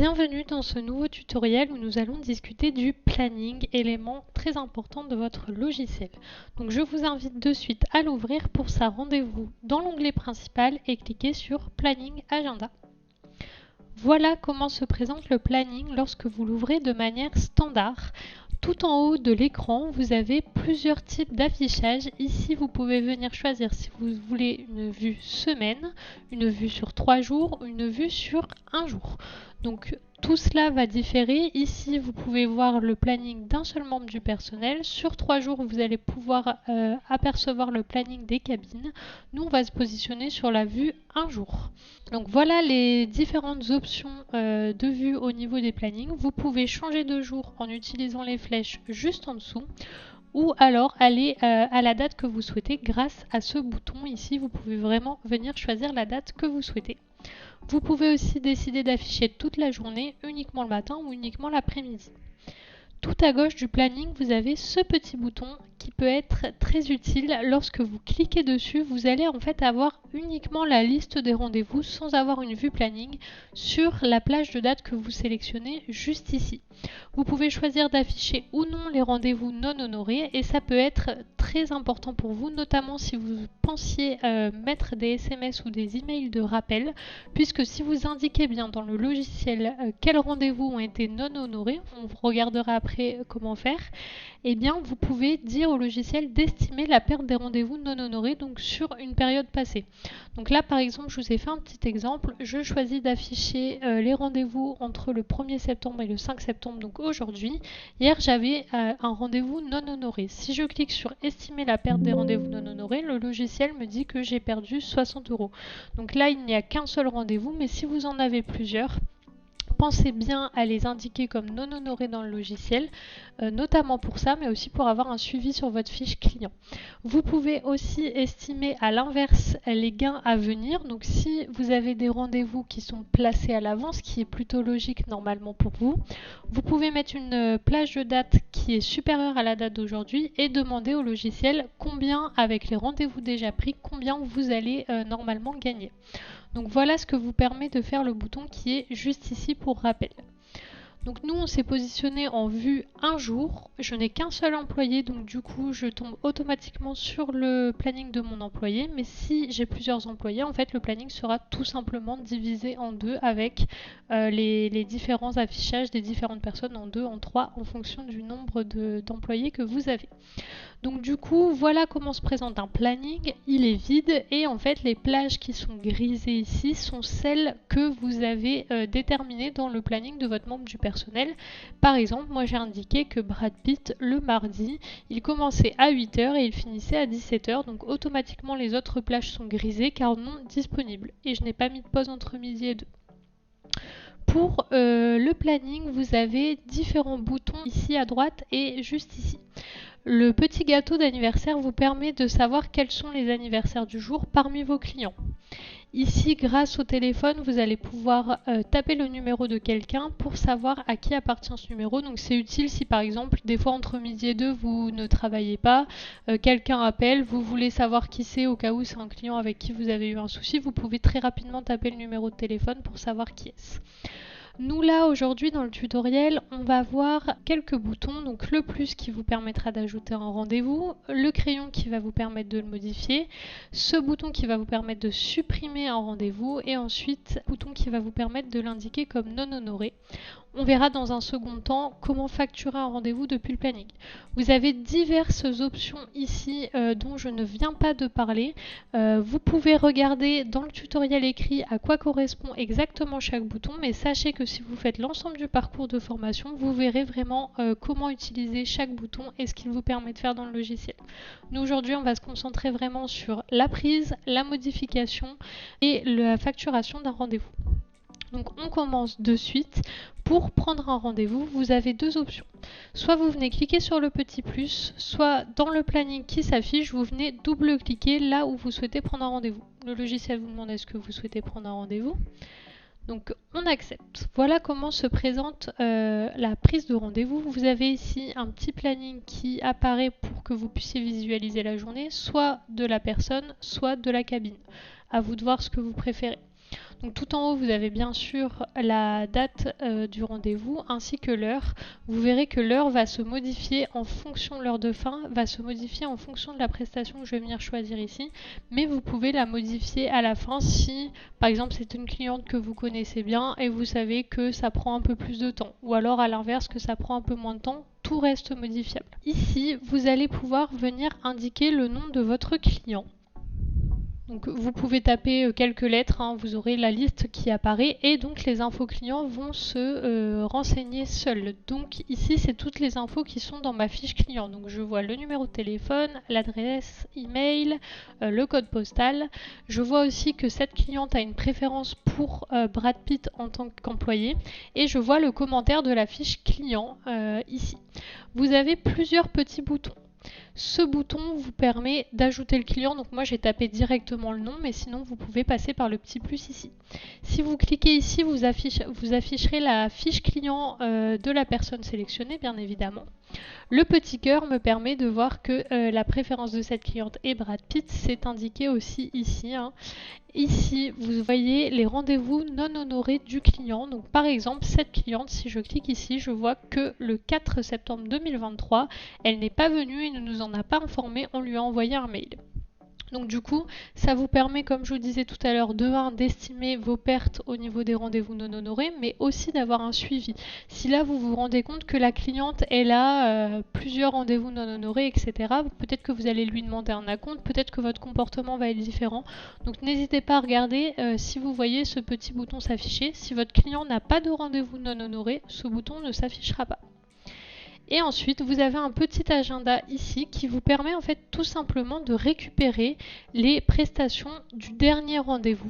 Bienvenue dans ce nouveau tutoriel où nous allons discuter du planning, élément très important de votre logiciel. Donc je vous invite de suite à l'ouvrir. Pour ça, rendez-vous dans l'onglet principal et cliquez sur Planning Agenda. Voilà comment se présente le planning lorsque vous l'ouvrez de manière standard. Tout en haut de l'écran, vous avez plusieurs types d'affichage. Ici, vous pouvez venir choisir si vous voulez une vue semaine, une vue sur 3 jours ou une vue sur 1 jour. Donc, tout cela va différer. Ici, vous pouvez voir le planning d'un seul membre du personnel. Sur 3 jours, vous allez pouvoir apercevoir le planning des cabines. Nous, on va se positionner sur la vue 1 jour. Donc voilà les différentes options de vue au niveau des plannings. Vous pouvez changer de jour en utilisant les flèches juste en dessous ou alors aller à la date que vous souhaitez grâce à ce bouton. Ici, vous pouvez vraiment venir choisir la date que vous souhaitez. Vous pouvez aussi décider d'afficher toute la journée, uniquement le matin ou uniquement l'après-midi. Tout à gauche du planning, vous avez ce petit bouton qui peut être très utile. Lorsque vous cliquez dessus, vous allez en fait avoir uniquement la liste des rendez-vous sans avoir une vue planning sur la plage de date que vous sélectionnez juste ici. Vous pouvez choisir d'afficher ou non les rendez-vous non honorés et ça peut être très important pour vous, notamment si vous pensiez mettre des SMS ou des emails de rappel, puisque si vous indiquez bien dans le logiciel quels rendez-vous ont été non honorés, on regardera après comment faire, et bien vous pouvez dire au logiciel d'estimer la perte des rendez-vous non honorés donc sur une période passée. Donc là par exemple je vous ai fait un petit exemple, je choisis d'afficher les rendez-vous entre le 1er septembre et le 5 septembre, donc aujourd'hui. Hier j'avais un rendez-vous non honoré. Si je clique sur estimer la perte des rendez-vous non honorés, le logiciel me dit que j'ai perdu 60 €. Donc là il n'y a qu'un seul rendez-vous, mais si vous en avez plusieurs, pensez bien à les indiquer comme non honorés dans le logiciel, notamment pour ça, mais aussi pour avoir un suivi sur votre fiche client. Vous pouvez aussi estimer à l'inverse les gains à venir. Donc si vous avez des rendez-vous qui sont placés à l'avance, ce qui est plutôt logique normalement pour vous, vous pouvez mettre une plage de date qui est supérieure à la date d'aujourd'hui et demander au logiciel combien, avec les rendez-vous déjà pris, combien vous allez normalement gagner. Donc voilà ce que vous permet de faire le bouton qui est juste ici pour rappel. Donc nous on s'est positionné en vue 1 jour, je n'ai qu'un seul employé donc du coup je tombe automatiquement sur le planning de mon employé, mais si j'ai plusieurs employés en fait le planning sera tout simplement divisé en deux avec les différents affichages des différentes personnes en 2, en 3 en fonction du nombre d'employés que vous avez. Donc du coup, voilà comment se présente un planning. Il est vide et en fait les plages qui sont grisées ici sont celles que vous avez déterminées dans le planning de votre membre du personnel. Par exemple, moi j'ai indiqué que Brad Pitt le mardi, il commençait à 8 h et il finissait à 17 h. Donc automatiquement les autres plages sont grisées car non disponibles. Et je n'ai pas mis de pause entre midi et 2. Pour le planning, vous avez différents boutons ici à droite et juste ici. Le petit gâteau d'anniversaire vous permet de savoir quels sont les anniversaires du jour parmi vos clients. Ici, grâce au téléphone, vous allez pouvoir taper le numéro de quelqu'un pour savoir à qui appartient ce numéro. Donc c'est utile si par exemple, des fois entre midi et 2, vous ne travaillez pas, quelqu'un appelle, vous voulez savoir qui c'est au cas où c'est un client avec qui vous avez eu un souci, vous pouvez très rapidement taper le numéro de téléphone pour savoir qui est-ce. Nous là aujourd'hui dans le tutoriel on va voir quelques boutons, donc le plus qui vous permettra d'ajouter un rendez-vous, le crayon qui va vous permettre de le modifier, ce bouton qui va vous permettre de supprimer un rendez-vous et ensuite le bouton qui va vous permettre de l'indiquer comme non honoré. On verra dans un second temps comment facturer un rendez-vous depuis le planning. Vous avez diverses options ici dont je ne viens pas de parler. Vous pouvez regarder dans le tutoriel écrit à quoi correspond exactement chaque bouton, mais sachez que si vous faites l'ensemble du parcours de formation, vous verrez vraiment comment utiliser chaque bouton et ce qu'il vous permet de faire dans le logiciel. Nous aujourd'hui, on va se concentrer vraiment sur la prise, la modification et la facturation d'un rendez-vous. Donc on commence de suite. Pour prendre un rendez-vous, vous avez deux options. Soit vous venez cliquer sur le petit plus, soit dans le planning qui s'affiche, vous venez double-cliquer là où vous souhaitez prendre un rendez-vous. Le logiciel vous demande est-ce que vous souhaitez prendre un rendez-vous. Donc on accepte. Voilà comment se présente la prise de rendez-vous. Vous avez ici un petit planning qui apparaît pour que vous puissiez visualiser la journée, soit de la personne, soit de la cabine. À vous de voir ce que vous préférez. Donc tout en haut, vous avez bien sûr la date du rendez-vous ainsi que l'heure. Vous verrez que l'heure va se modifier en fonction, l'heure de fin va se modifier en fonction de la prestation que je vais venir choisir ici. Mais vous pouvez la modifier à la fin si, par exemple, c'est une cliente que vous connaissez bien et vous savez que ça prend un peu plus de temps. Ou alors à l'inverse, que ça prend un peu moins de temps. Tout reste modifiable. Ici, vous allez pouvoir venir indiquer le nom de votre client. Donc vous pouvez taper quelques lettres, hein, vous aurez la liste qui apparaît et donc les infos clients vont se renseigner seuls. Donc ici c'est toutes les infos qui sont dans ma fiche client. Donc je vois le numéro de téléphone, l'adresse email, le code postal. Je vois aussi que cette cliente a une préférence pour Brad Pitt en tant qu'employé et je vois le commentaire de la fiche client ici. Vous avez plusieurs petits boutons. Ce bouton vous permet d'ajouter le client, donc moi j'ai tapé directement le nom, mais sinon vous pouvez passer par le petit plus ici. Si vous cliquez ici, vous afficherez la fiche client de la personne sélectionnée, bien évidemment. Le petit cœur me permet de voir que la préférence de cette cliente est Brad Pitt, c'est indiqué aussi ici. Hein. Ici, vous voyez les rendez-vous non honorés du client. Donc par exemple, cette cliente, si je clique ici, je vois que le 4 septembre 2023, elle n'est pas venue et ne nous en a pas informé, on lui a envoyé un mail. Donc du coup, ça vous permet, comme je vous disais tout à l'heure, d'estimer vos pertes au niveau des rendez-vous non honorés, mais aussi d'avoir un suivi. Si là, vous vous rendez compte que la cliente, elle a plusieurs rendez-vous non honorés, etc., peut-être que vous allez lui demander un acompte, peut-être que votre comportement va être différent. Donc n'hésitez pas à regarder si vous voyez ce petit bouton s'afficher. Si votre client n'a pas de rendez-vous non honoré, ce bouton ne s'affichera pas. Et ensuite, vous avez un petit agenda ici qui vous permet en fait tout simplement de récupérer les prestations du dernier rendez-vous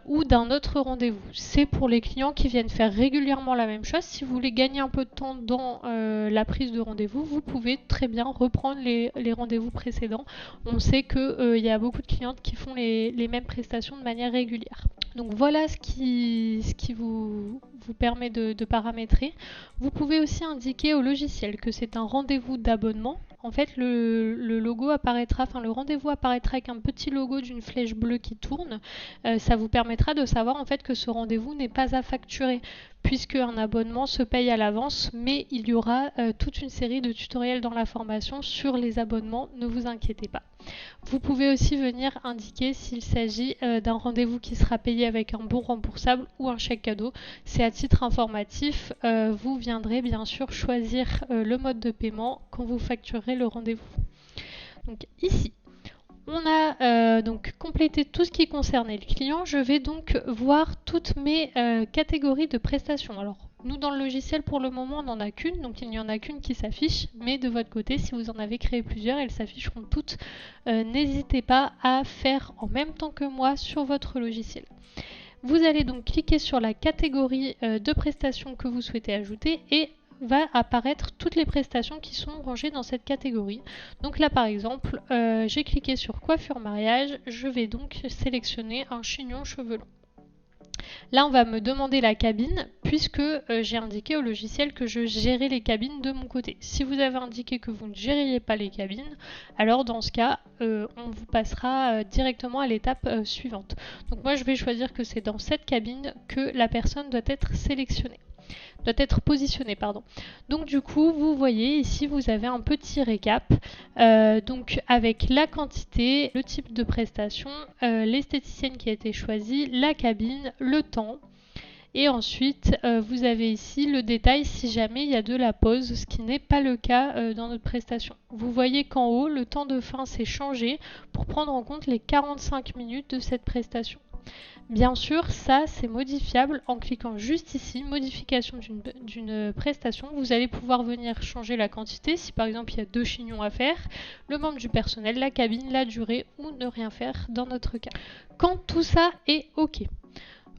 ou d'un autre rendez-vous. C'est pour les clients qui viennent faire régulièrement la même chose. Si vous voulez gagner un peu de temps dans la prise de rendez-vous, vous pouvez très bien reprendre les rendez-vous précédents. On sait qu'il y a beaucoup de clientes qui font les mêmes prestations de manière régulière. Donc voilà ce qui vous permet de paramétrer. Vous pouvez aussi indiquer au logiciel que c'est un rendez-vous d'abonnement. En fait, le logo apparaîtra, enfin le rendez-vous apparaîtra avec un petit logo d'une flèche bleue qui tourne. Ça vous permettra de savoir en fait que ce rendez-vous n'est pas à facturer, puisque un abonnement se paye à l'avance, mais il y aura toute une série de tutoriels dans la formation sur les abonnements, ne vous inquiétez pas. Vous pouvez aussi venir indiquer s'il s'agit d'un rendez-vous qui sera payé avec un bon remboursable ou un chèque cadeau. C'est à titre informatif. Vous viendrez bien sûr choisir le mode de paiement quand vous facturerez le rendez-vous. Donc ici, on a donc complété tout ce qui concernait le client. Je vais donc voir toutes mes catégories de prestations. Alors, nous, dans le logiciel, pour le moment, on n'en a qu'une, donc il n'y en a qu'une qui s'affiche. Mais de votre côté, si vous en avez créé plusieurs, elles s'afficheront toutes. N'hésitez pas à faire en même temps que moi sur votre logiciel. Vous allez donc cliquer sur la catégorie de prestations que vous souhaitez ajouter et va apparaître toutes les prestations qui sont rangées dans cette catégorie. Donc là par exemple, j'ai cliqué sur coiffure mariage, je vais donc sélectionner un chignon cheveux longs. Là on va me demander la cabine puisque j'ai indiqué au logiciel que je gérais les cabines de mon côté. Si vous avez indiqué que vous ne gériez pas les cabines, alors dans ce cas on vous passera directement à l'étape suivante. Donc moi je vais choisir que c'est dans cette cabine que la personne doit être sélectionnée. Doit être positionné, pardon. Donc du coup, vous voyez ici, vous avez un petit récap, donc avec la quantité, le type de prestation, l'esthéticienne qui a été choisie, la cabine, le temps. Et ensuite, vous avez ici le détail si jamais il y a de la pause, ce qui n'est pas le cas dans notre prestation. Vous voyez qu'en haut, le temps de fin s'est changé pour prendre en compte les 45 minutes de cette prestation. Bien sûr, ça c'est modifiable en cliquant juste ici, modification d'une prestation. Vous allez pouvoir venir changer la quantité, si par exemple il y a 2 chignons à faire, le membre du personnel, la cabine, la durée ou ne rien faire dans notre cas. Quand tout ça est OK.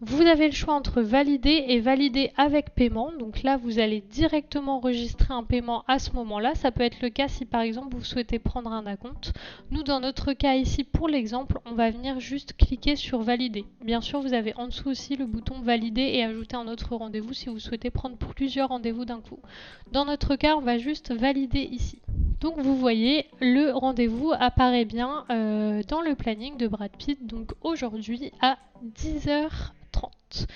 Vous avez le choix entre valider et valider avec paiement. Donc là, vous allez directement enregistrer un paiement à ce moment-là. Ça peut être le cas si par exemple vous souhaitez prendre un acompte. Nous, dans notre cas ici, pour l'exemple, on va venir juste cliquer sur valider. Bien sûr, vous avez en dessous aussi le bouton valider et ajouter un autre rendez-vous si vous souhaitez prendre plusieurs rendez-vous d'un coup. Dans notre cas, on va juste valider ici. Donc vous voyez, le rendez-vous apparaît bien dans le planning de Brad Pitt, donc aujourd'hui à 10h30.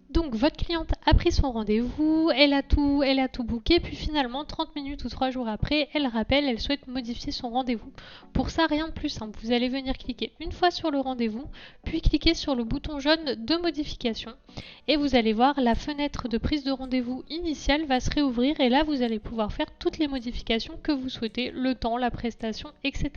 Donc votre cliente a pris son rendez-vous, elle a tout booké, puis finalement 30 minutes ou 3 jours après, elle rappelle, elle souhaite modifier son rendez-vous. Pour ça, rien de plus simple, vous allez venir cliquer une fois sur le rendez-vous, puis cliquer sur le bouton jaune de modification et vous allez voir la fenêtre de prise de rendez-vous initiale va se réouvrir et là vous allez pouvoir faire toutes les modifications que vous souhaitez, le temps, la prestation, etc.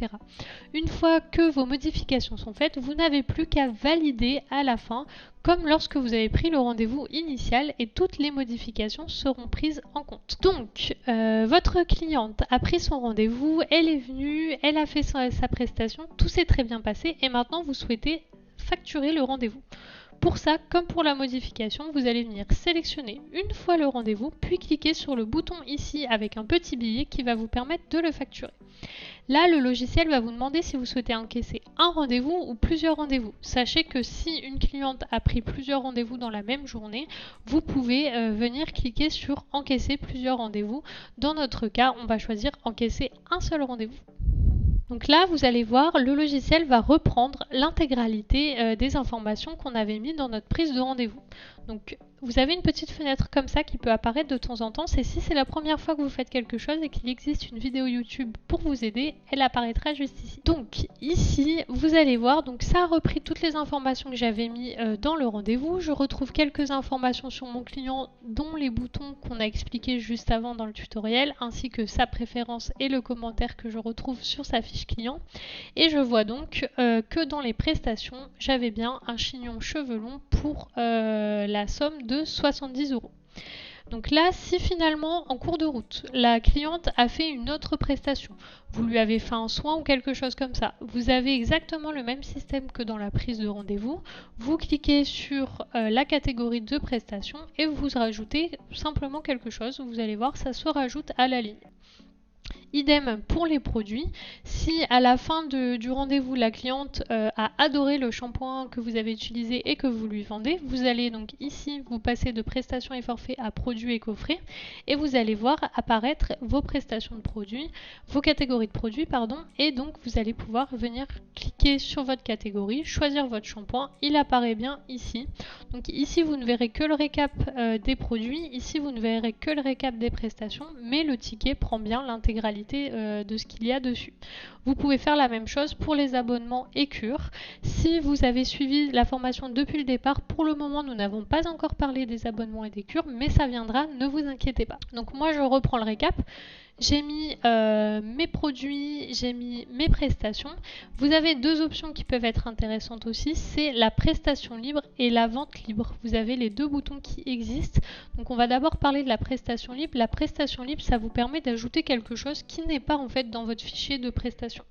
Une fois que vos modifications sont faites, vous n'avez plus qu'à valider à la fin comme lorsque vous avez pris le rendez-vous initial et toutes les modifications seront prises en compte. Donc, votre cliente a pris son rendez-vous, elle est venue, elle a fait sa prestation, tout s'est très bien passé et maintenant vous souhaitez facturer le rendez-vous. Pour ça, comme pour la modification, vous allez venir sélectionner une fois le rendez-vous, puis cliquer sur le bouton ici avec un petit billet qui va vous permettre de le facturer. Là, le logiciel va vous demander si vous souhaitez encaisser un rendez-vous ou plusieurs rendez-vous. Sachez que si une cliente a pris plusieurs rendez-vous dans la même journée, vous pouvez venir cliquer sur encaisser plusieurs rendez-vous. Dans notre cas, on va choisir encaisser un seul rendez-vous. Donc là, vous allez voir, le logiciel va reprendre l'intégralité des informations qu'on avait mis dans notre prise de rendez-vous. Donc vous avez une petite fenêtre comme ça qui peut apparaître de temps en temps. C'est si c'est la première fois que vous faites quelque chose et qu'il existe une vidéo YouTube pour vous aider, elle apparaîtra juste ici. Donc ici, vous allez voir, donc ça a repris toutes les informations que j'avais mis dans le rendez-vous. Je retrouve quelques informations sur mon client, dont les boutons qu'on a expliqués juste avant dans le tutoriel, ainsi que sa préférence et le commentaire que je retrouve sur sa fiche client. Et je vois donc que dans les prestations, j'avais bien un chignon cheveux longs pour la somme de 70 €. Donc là, si finalement, en cours de route, la cliente a fait une autre prestation, vous lui avez fait un soin ou quelque chose comme ça, vous avez exactement le même système que dans la prise de rendez-vous, vous cliquez sur la catégorie de prestation et vous rajoutez simplement quelque chose, vous allez voir, ça se rajoute à la ligne. Idem pour les produits. Si à la fin du rendez-vous, la cliente a adoré le shampoing que vous avez utilisé et que vous lui vendez, vous allez donc ici vous passer de prestations et forfaits à produits et coffrets et vous allez voir apparaître vos prestations de produits, vos catégories de produits, pardon, et donc vous allez pouvoir venir cliquer sur votre catégorie, choisir votre shampoing, il apparaît bien ici. Donc ici vous ne verrez que le récap des produits, ici vous ne verrez que le récap des prestations, mais le ticket prend bien l'intégralité de ce qu'il y a dessus. Vous pouvez faire la même chose pour les abonnements et cures. Si vous avez suivi la formation depuis le départ, pour le moment nous n'avons pas encore parlé des abonnements et des cures, mais ça viendra, ne vous inquiétez pas. Donc moi je reprends le récap. J'ai mis mes produits, j'ai mis mes prestations. Vous avez deux options qui peuvent être intéressantes aussi, c'est la prestation libre et la vente libre. Vous avez les deux boutons qui existent. Donc on va d'abord parler de la prestation libre. La prestation libre, ça vous permet d'ajouter quelque chose qui n'est pas en fait dans votre fichier de prestation.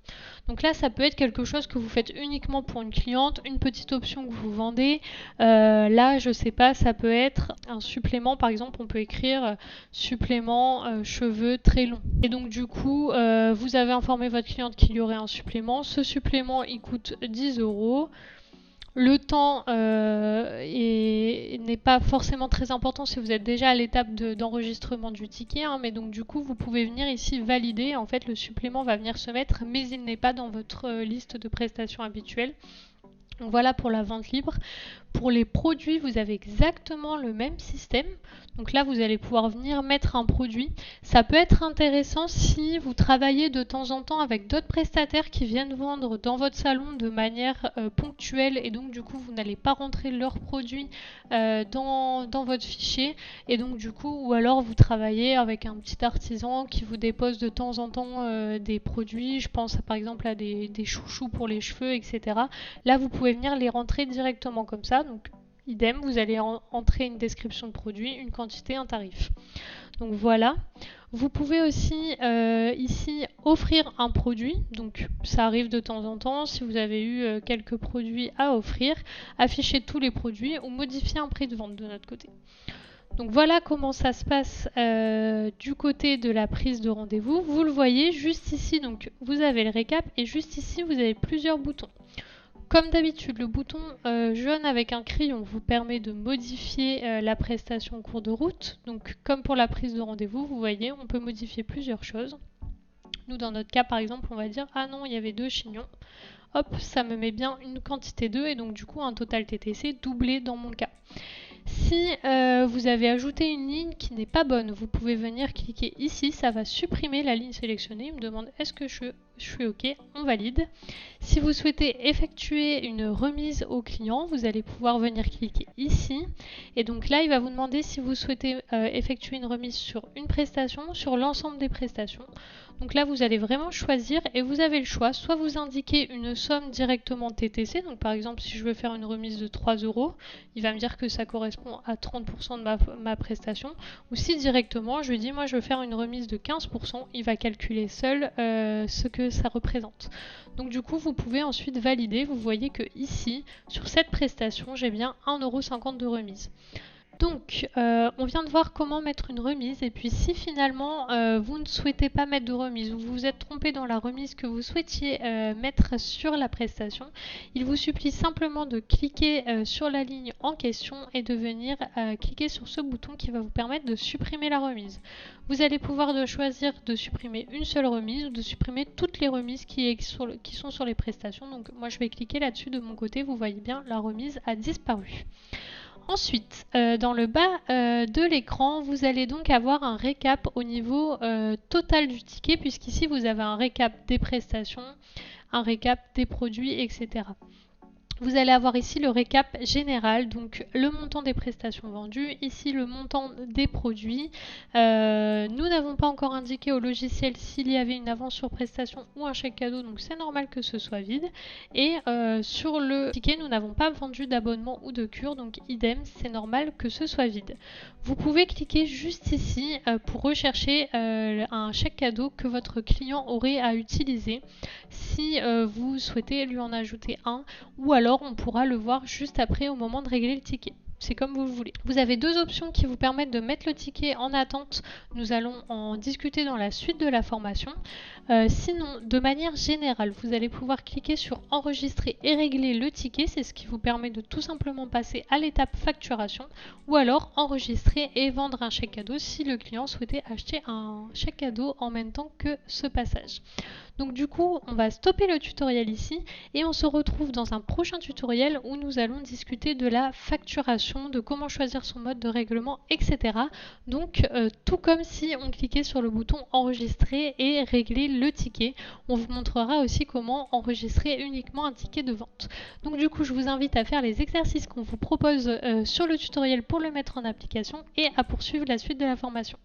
Donc là, ça peut être quelque chose que vous faites uniquement pour une cliente, une petite option que vous vendez. Là, je sais pas, ça peut être un supplément. Par exemple, on peut écrire supplément cheveux très longs. Et donc du coup, vous avez informé votre cliente qu'il y aurait un supplément. Ce supplément, il coûte 10 €. Le temps n'est pas forcément très important si vous êtes déjà à l'étape d'enregistrement du ticket, hein, mais donc du coup vous pouvez venir ici valider, en fait le supplément va venir se mettre mais il n'est pas dans votre liste de prestations habituelles. Donc voilà pour la vente libre. Pour les produits, vous avez exactement le même système. Donc là, vous allez pouvoir venir mettre un produit. Ça peut être intéressant si vous travaillez de temps en temps avec d'autres prestataires qui viennent vendre dans votre salon de manière ponctuelle et donc du coup, vous n'allez pas rentrer leurs produits dans votre fichier. Et donc du coup, ou alors vous travaillez avec un petit artisan qui vous dépose de temps en temps des produits. Je pense par exemple à des chouchous pour les cheveux, etc. Là, vous pouvez venir les rentrer directement comme ça. Donc idem, vous allez entrer une description de produit, une quantité, un tarif. Donc voilà. Vous pouvez aussi ici offrir un produit, donc ça arrive de temps en temps, si vous avez eu quelques produits à offrir, afficher tous les produits ou modifier un prix de vente de notre côté. Donc voilà comment ça se passe du côté de la prise de rendez-vous. Vous le voyez juste ici, donc vous avez le récap et juste ici vous avez plusieurs boutons. Comme d'habitude, le bouton jaune avec un crayon vous permet de modifier la prestation en cours de route. Donc comme pour la prise de rendez-vous, vous voyez, on peut modifier plusieurs choses. Nous, dans notre cas, par exemple, on va dire « Ah non, il y avait 2 chignons ». Hop, ça me met bien une quantité 2 et donc du coup un total TTC doublé dans mon cas. Si vous avez ajouté une ligne qui n'est pas bonne, vous pouvez venir cliquer ici, ça va supprimer la ligne sélectionnée. Il me demande est-ce que je suis OK, on valide. Si vous souhaitez effectuer une remise au client, vous allez pouvoir venir cliquer ici. Et donc là, il va vous demander si vous souhaitez effectuer une remise sur une prestation, sur l'ensemble des prestations. Donc là, vous allez vraiment choisir et vous avez le choix. Soit vous indiquez une somme directement TTC. Donc par exemple, si je veux faire une remise de 3 €, il va me dire que ça correspond à 30% de ma prestation. Ou si directement, je lui dis, moi je veux faire une remise de 15%, il va calculer seul ce que ça représente. Donc du coup, vous pouvez ensuite valider. Vous voyez que ici, sur cette prestation, j'ai bien 1,50 € de remise. Donc, on vient de voir comment mettre une remise et puis si finalement vous ne souhaitez pas mettre de remise ou vous vous êtes trompé dans la remise que vous souhaitiez mettre sur la prestation, il vous suffit simplement de cliquer sur la ligne en question et de venir cliquer sur ce bouton qui va vous permettre de supprimer la remise. Vous allez pouvoir choisir de supprimer une seule remise ou de supprimer toutes les remises qui sont sur les prestations. Donc moi je vais cliquer là-dessus de mon côté, vous voyez bien la remise a disparu. Ensuite, dans le bas de l'écran, vous allez donc avoir un récap au niveau total du ticket, puisqu'ici vous avez un récap des prestations, un récap des produits, etc. Vous allez avoir ici le récap général, donc le montant des prestations vendues, ici le montant des produits. Nous n'avons pas encore indiqué au logiciel s'il y avait une avance sur prestation ou un chèque cadeau, donc c'est normal que ce soit vide. Et sur le ticket, nous n'avons pas vendu d'abonnement ou de cure, donc idem, c'est normal que ce soit vide. Vous pouvez cliquer juste ici pour rechercher un chèque cadeau que votre client aurait à utiliser si vous souhaitez lui en ajouter un, ou alors on pourra le voir juste après au moment de régler le ticket. C'est comme vous le voulez. Vous avez 2 options qui vous permettent de mettre le ticket en attente. Nous allons en discuter dans la suite de la formation. Sinon, de manière générale, vous allez pouvoir cliquer sur enregistrer et régler le ticket. C'est ce qui vous permet de tout simplement passer à l'étape facturation, ou alors enregistrer et vendre un chèque cadeau si le client souhaitait acheter un chèque cadeau en même temps que ce passage. Donc du coup, on va stopper le tutoriel ici et on se retrouve dans un prochain tutoriel où nous allons discuter de la facturation, de comment choisir son mode de règlement, etc. Donc tout comme si on cliquait sur le bouton enregistrer et régler le ticket, on vous montrera aussi comment enregistrer uniquement un ticket de vente. Donc du coup, je vous invite à faire les exercices qu'on vous propose sur le tutoriel pour le mettre en application et à poursuivre la suite de la formation.